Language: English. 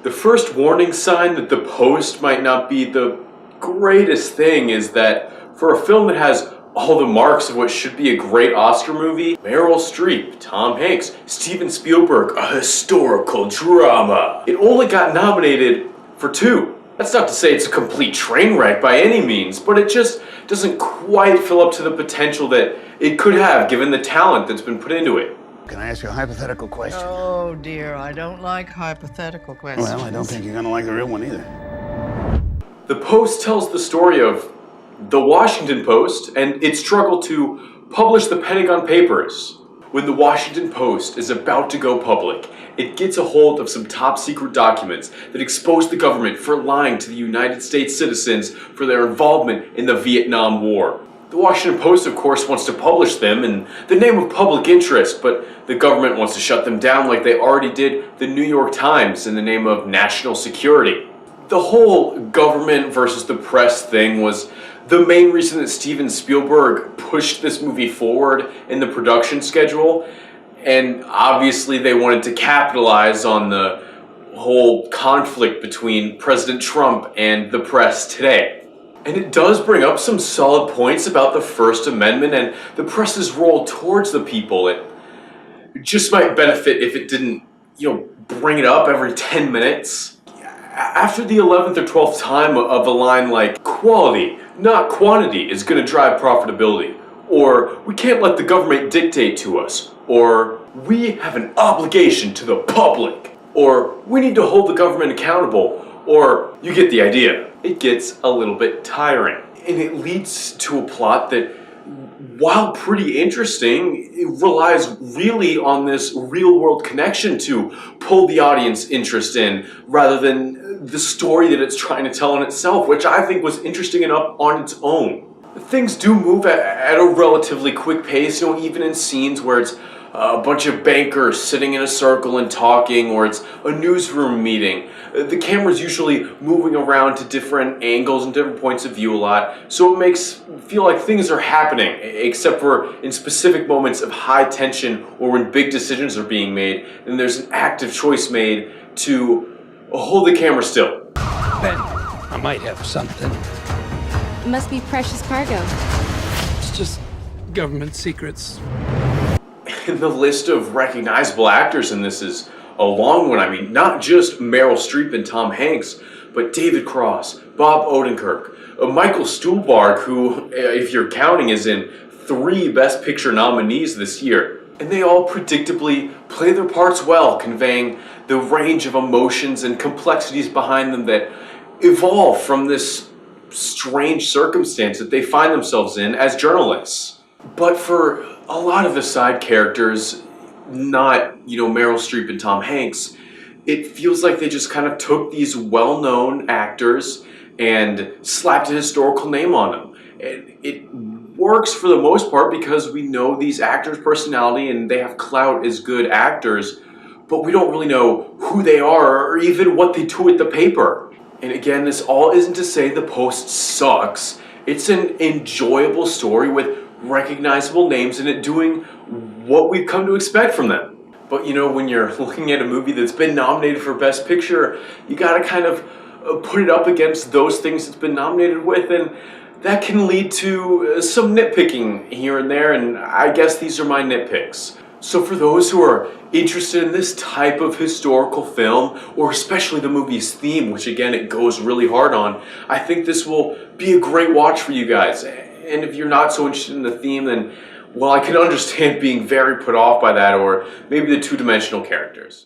The first warning sign that the Post might not be the greatest thing is that for a film that has all the marks of what should be a great Oscar movie, Meryl Streep, Tom Hanks, Steven Spielberg, a historical drama, it only got nominated for 2. That's not to say it's a complete train wreck by any means, but it just doesn't quite fill up to the potential that it could have given the talent that's been put into it. Can I ask you a hypothetical question? Oh dear, I don't like hypothetical questions. Well, I don't think you're gonna like the real one either. The Post tells the story of the Washington Post and its struggle to publish the Pentagon Papers. When the Washington Post is about to go public, it gets a hold of some top secret documents that expose the government for lying to the United States citizens for their involvement in the Vietnam War. The Washington Post, of course, wants to publish them in the name of public interest, but the government wants to shut them down like they already did the New York Times in the name of national security. The whole government versus the press thing was the main reason that Steven Spielberg pushed this movie forward in the production schedule, and obviously they wanted to capitalize on the whole conflict between President Trump and the press today. And it does bring up some solid points about the First Amendment and the press's role towards the people. It just might benefit if it didn't, bring it up every 10 minutes. After the 11th or 12th time of a line like, quality, not quantity, is going to drive profitability, or we can't let the government dictate to us, or we have an obligation to the public, or we need to hold the government accountable, or you get the idea. It gets a little bit tiring. And it leads to a plot that, while pretty interesting, it relies really on this real-world connection to pull the audience interest in, rather than the story that it's trying to tell in itself, which I think was interesting enough on its own. Things do move at a relatively quick pace, even in scenes where it's a bunch of bankers sitting in a circle and talking, or it's a newsroom meeting. The camera's usually moving around to different angles and different points of view a lot, so it makes feel like things are happening, except for in specific moments of high tension or when big decisions are being made, and there's an active choice made to hold the camera still. Ben, I might have something. It must be precious cargo. It's just government secrets. And the list of recognizable actors in this is a long one. I mean, not just Meryl Streep and Tom Hanks, but David Cross, Bob Odenkirk, Michael Stuhlbarg, who, if you're counting, is in 3 Best Picture nominees this year. And they all predictably play their parts well, conveying the range of emotions and complexities behind them that evolve from this strange circumstance that they find themselves in as journalists. But for a lot of the side characters, not, Meryl Streep and Tom Hanks, it feels like they just kind of took these well-known actors and slapped a historical name on them. And it works for the most part because we know these actors' personality and they have clout as good actors, but we don't really know who they are or even what they do at the paper. And again, this all isn't to say the Post sucks. It's an enjoyable story with recognizable names in it doing what we've come to expect from them. But when you're looking at a movie that's been nominated for Best Picture, you gotta kind of put it up against those things it's been nominated with, and that can lead to some nitpicking here and there, and I guess these are my nitpicks. So for those who are interested in this type of historical film, or especially the movie's theme, which again it goes really hard on, I think this will be a great watch for you guys. And if you're not so interested in the theme, then, well, I can understand being very put off by that, or maybe the two-dimensional characters.